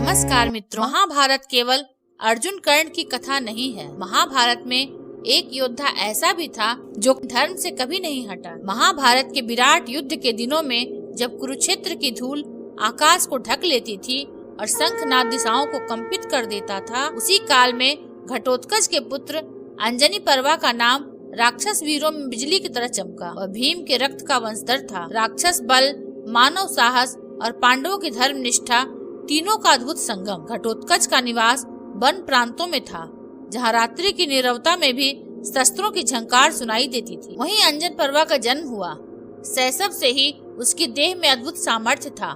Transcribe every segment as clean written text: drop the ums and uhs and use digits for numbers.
नमस्कार मित्रों, महाभारत केवल अर्जुन कर्ण की कथा नहीं है। महाभारत में एक योद्धा ऐसा भी था जो धर्म से कभी नहीं हटा। महाभारत के विराट युद्ध के दिनों में जब कुरुक्षेत्र की धूल आकाश को ढक लेती थी और शंखनाद दिशाओं को कंपित कर देता था, उसी काल में घटोत्कच के पुत्र अंजनी पर्वा का नाम राक्षस वीरों में बिजली की तरह चमका। वह भीम के रक्त का वंशधर था। राक्षस बल, मानव साहस और पांडवों की धर्म निष्ठा, तीनों का अद्भुत संगम। घटोत्कच का निवास वन प्रांतों में था, जहाँ रात्रि की नीरवता में भी शस्त्रों की झंकार सुनाई देती थी। वहीं अंजन पर्वा का जन्म हुआ। शैशव से ही उसकी देह में अद्भुत सामर्थ्य था,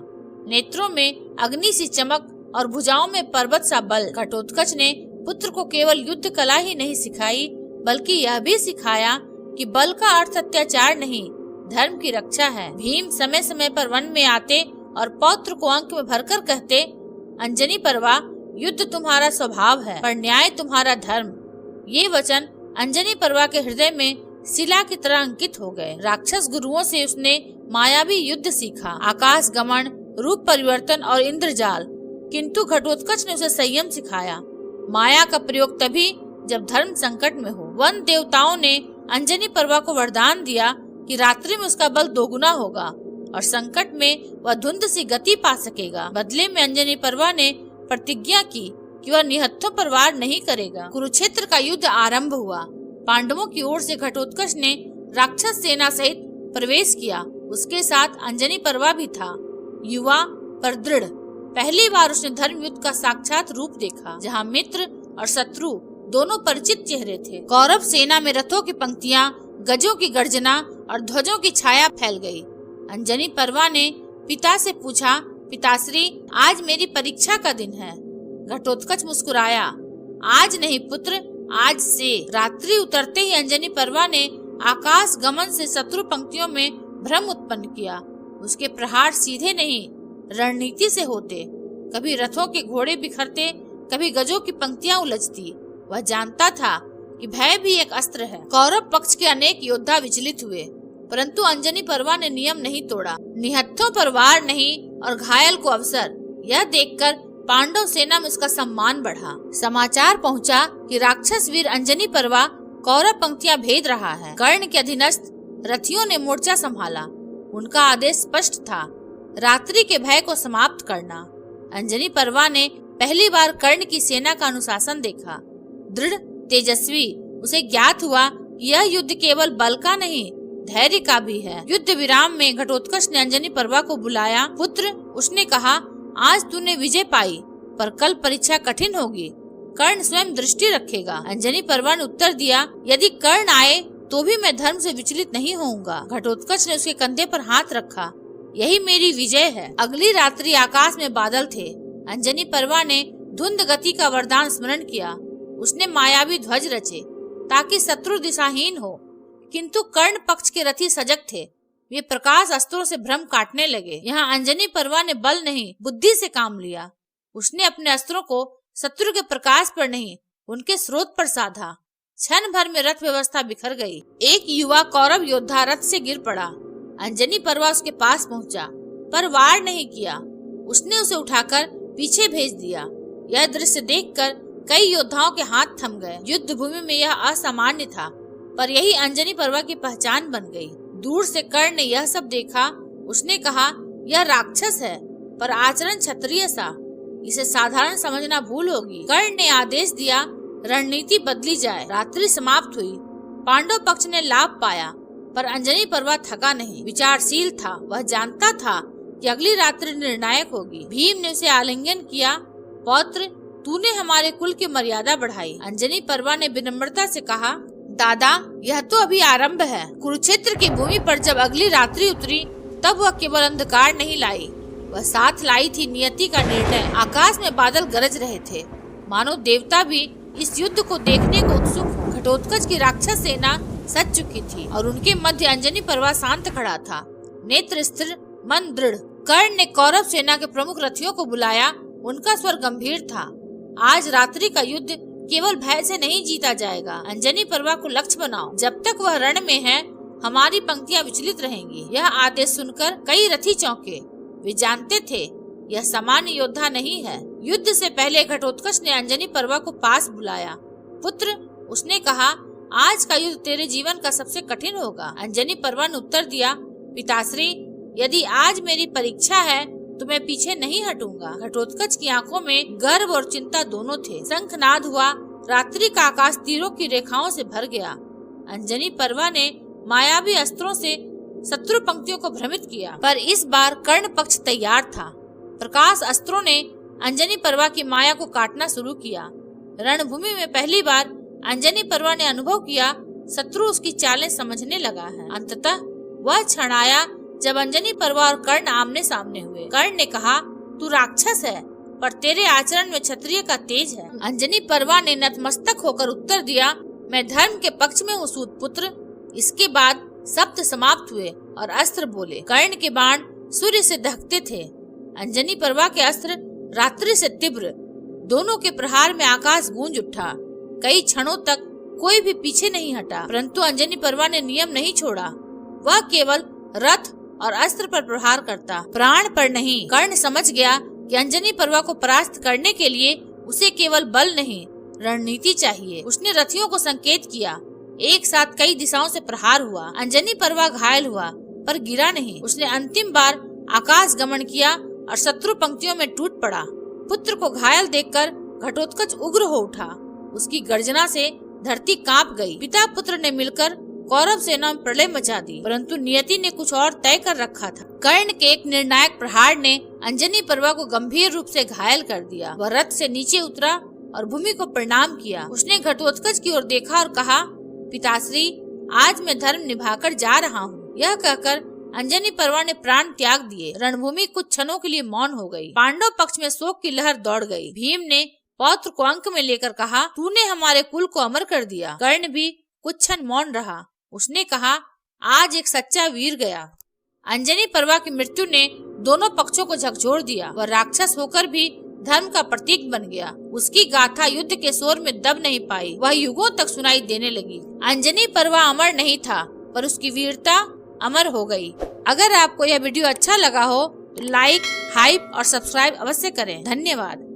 नेत्रों में अग्नि सी चमक और भुजाओं में पर्वत सा बल। घटोत्कच ने पुत्र को केवल युद्ध कला ही नहीं सिखाई, बल्कि यह भी सिखाया कि बल का अर्थ अत्याचार नहीं, धर्म की रक्षा है। भीम समय समय पर वन में आते और पौत्र को अंक में भरकर कहते, अंजनी पर्वा, युद्ध तुम्हारा स्वभाव है पर न्याय तुम्हारा धर्म। ये वचन अंजनी पर्वा के हृदय में शिला की तरह अंकित हो गए। राक्षस गुरुओं से उसने मायावी युद्ध सीखा, आकाश गमन, रूप परिवर्तन और इंद्रजाल, किंतु घटोत्कच ने उसे संयम सिखाया। माया का प्रयोग तभी जब धर्म संकट में हो। वन देवताओं ने अंजनी पर्वा को वरदान दिया कि रात्रि में उसका बल दोगुना होगा और संकट में वह धुंध सी गति पा सकेगा। बदले में अंजनी पर्वा ने प्रतिज्ञा की कि वह निहत्थों पर वार नहीं करेगा। कुरुक्षेत्र का युद्ध आरंभ हुआ। पांडवों की ओर से घटोत्कच ने राक्षस सेना सहित प्रवेश किया। उसके साथ अंजनी पर्वा भी था। युवा पर दृढ़, पहली बार उसने धर्म युद्ध का साक्षात रूप देखा, जहाँ मित्र और शत्रु दोनों परिचित चेहरे थे। कौरव सेना में रथों की पंक्तियां, गजों की गर्जना और ध्वजों की छाया फैल गई। अंजनी पर्वा ने पिता से पूछा, पिताश्री, आज मेरी परीक्षा का दिन है। घटोत्कच मुस्कुराया, आज नहीं पुत्र, आज से। रात्रि उतरते ही अंजनी पर्वा ने आकाश गमन से शत्रु पंक्तियों में भ्रम उत्पन्न किया। उसके प्रहार सीधे नहीं, रणनीति से होते। कभी रथों के घोड़े बिखरते, कभी गजों की पंक्तियां उलझती। वह जानता था कि भय भी एक अस्त्र है। कौरव पक्ष के अनेक योद्धा विचलित हुए, परंतु अंजनी पर्वा ने नियम नहीं तोड़ा। निहत्थों पर वार नहीं और घायल को अवसर, यह देखकर पांडव सेना में उसका सम्मान बढ़ा। समाचार पहुंचा कि राक्षस वीर अंजनी पर्वा कौरव पंक्तियां भेद रहा है। कर्ण के अधीनस्थ रथियों ने मोर्चा संभाला। उनका आदेश स्पष्ट था, रात्रि के भय को समाप्त करना। अंजनी पर्वा ने पहली बार कर्ण की सेना का अनुशासन देखा, दृढ़, तेजस्वी। उसे ज्ञात हुआ कि यह युद्ध केवल बल का नहीं, धैर्य का भी है। युद्ध विराम में घटोत्कच ने अंजनी पर्वा को बुलाया। पुत्र, उसने कहा, आज तूने विजय पाई, पर कल परीक्षा कठिन होगी। कर्ण स्वयं दृष्टि रखेगा। अंजनी पर्वा ने उत्तर दिया, यदि कर्ण आए तो भी मैं धर्म से विचलित नहीं होऊंगा। घटोत्कच ने उसके कंधे पर हाथ रखा, यही मेरी विजय है। अगली रात्रि आकाश में बादल थे। अंजनी पर्वा ने धुंध गति का वरदान स्मरण किया। उसने मायावी ध्वज रचे ताकि शत्रु दिशाहीन हो, किंतु कर्ण पक्ष के रथी सजग थे। वे प्रकाश अस्त्रों से भ्रम काटने लगे। यहाँ अंजनी पर्वा ने बल नहीं, बुद्धि से काम लिया। उसने अपने अस्त्रों को शत्रु के प्रकाश पर नहीं, उनके स्रोत पर साधा। क्षण भर में रथ व्यवस्था बिखर गई। एक युवा कौरव योद्धा रथ से गिर पड़ा। अंजनी पर्वा उसके पास पहुंचा, पर वार नहीं किया। उसने उसे उठाकर पीछे भेज दिया। यह दृश्य देखकर कई योद्धाओं के हाथ थम गए। युद्ध भूमि में यह असामान्य था, पर यही अंजनी पर्वा की पहचान बन गई। दूर से कर्ण ने यह सब देखा। उसने कहा, यह राक्षस है, पर आचरण क्षत्रिय सा, इसे साधारण समझना भूल होगी। कर्ण ने आदेश दिया, रणनीति बदली जाए। रात्रि समाप्त हुई। पांडव पक्ष ने लाभ पाया, पर अंजनी पर्वा थका नहीं, विचारशील था। वह जानता था कि अगली रात्रि निर्णायक होगी। भीम ने उसे आलिंगन किया, पौत्र, तूने हमारे कुल की मर्यादा बढ़ाई। अंजनी पर्वा ने विनम्रता से कहा, दादा, यह तो अभी आरंभ है। कुरुक्षेत्र की भूमि पर जब अगली रात्रि उतरी, तब वह केवल अंधकार नहीं लाई, वह साथ लाई थी नियति का निर्णय। आकाश में बादल गरज रहे थे, मानो देवता भी इस युद्ध को देखने को उत्सुक हो। घटोत्कच की राक्षस सेना सज चुकी थी और उनके मध्य अंजनी पर्वा शांत खड़ा था, नेत्र स्थिर, मन दृढ़। कर्ण ने कौरव सेना के प्रमुख रथियों को बुलाया। उनका स्वर गंभीर था, आज रात्रि का युद्ध केवल भय से नहीं जीता जाएगा। अंजनी पर्वा को लक्ष्य बनाओ, जब तक वह रण में है हमारी पंक्तियां विचलित रहेंगी। यह आदेश सुनकर कई रथी चौंके। वे जानते थे यह सामान्य योद्धा नहीं है। युद्ध से पहले घटोत्कच ने अंजनी पर्वा को पास बुलाया। पुत्र, उसने कहा, आज का युद्ध तेरे जीवन का सबसे कठिन होगा। अंजनी पर्वा ने उत्तर दिया, पिताश्री, यदि आज मेरी परीक्षा है तो मैं पीछे नहीं हटूंगा। घटोत्कच की आंखों में गर्व और चिंता दोनों थे। शंखनाद हुआ, रात्रि का आकाश तीरों की रेखाओं से भर गया। अंजनी पर्वा ने मायावी अस्त्रों से शत्रु पंक्तियों को भ्रमित किया, पर इस बार कर्ण पक्ष तैयार था। प्रकाश अस्त्रों ने अंजनी पर्वा की माया को काटना शुरू किया। रणभूमि में पहली बार अंजनी पर्वा ने अनुभव किया, शत्रु उसकी चालें समझने लगा है। अंततः वह क्षण आया जब अंजनी पर्वा और कर्ण आमने सामने हुए। कर्ण ने कहा, तू राक्षस है, पर तेरे आचरण में क्षत्रिय का तेज है। अंजनी पर्वा ने नतमस्तक होकर उत्तर दिया, मैं धर्म के पक्ष में हूँ सूत पुत्र। इसके बाद शब्द समाप्त हुए और अस्त्र बोले। कर्ण के बाण सूर्य से दहकते थे, अंजनी पर्वा के अस्त्र रात्रि से तीव्र। दोनों के प्रहार में आकाश गूंज उठा। कई क्षणों तक कोई भी पीछे नहीं हटा, परंतु अंजनी पर्वा ने नियम नहीं छोड़ा। वह केवल रथ और अस्त्र पर प्रहार करता, प्राण पर नहीं। कर्ण समझ गया कि अंजनी पर्वा को परास्त करने के लिए उसे केवल बल नहीं, रणनीति चाहिए। उसने रथियों को संकेत किया। एक साथ कई दिशाओं से प्रहार हुआ। अंजनी पर्वा घायल हुआ, पर गिरा नहीं। उसने अंतिम बार आकाश गमन किया और शत्रु पंक्तियों में टूट पड़ा। पुत्र को घायल देखकर घटोत्कच उग्र हो उठा। उसकी गर्जना से धरती कांप गई। पिता पुत्र ने मिलकर कौरव सेना में प्रलय मचा दी, परंतु नियति ने कुछ और तय कर रखा था। कर्ण के एक निर्णायक प्रहार ने अंजनी पर्वा को गंभीर रूप से घायल कर दिया। वह रथ से नीचे उतरा और भूमि को प्रणाम किया। उसने घटोत्कच की ओर देखा और कहा, पिताश्री, आज मैं धर्म निभाकर जा रहा हूँ। यह कहकर अंजनी पर्वा ने प्राण त्याग दिए। रणभूमि कुछ क्षणों के लिए मौन हो गई। पांडव पक्ष में शोक की लहर दौड़ गई। भीम ने पौत्र को अंक में लेकर कहा, तूने हमारे कुल को अमर कर दिया। कर्ण भी कुछ क्षण मौन रहा। उसने कहा, आज एक सच्चा वीर गया। अंजनी पर्वा की मृत्यु ने दोनों पक्षों को झकझोर दिया। वह राक्षस होकर भी धर्म का प्रतीक बन गया। उसकी गाथा युद्ध के शोर में दब नहीं पाई, वह युगों तक सुनाई देने लगी। अंजनी पर्वा अमर नहीं था, पर उसकी वीरता अमर हो गई। अगर आपको यह वीडियो अच्छा लगा हो तो लाइक, हाइप और सब्सक्राइब अवश्य करें। धन्यवाद।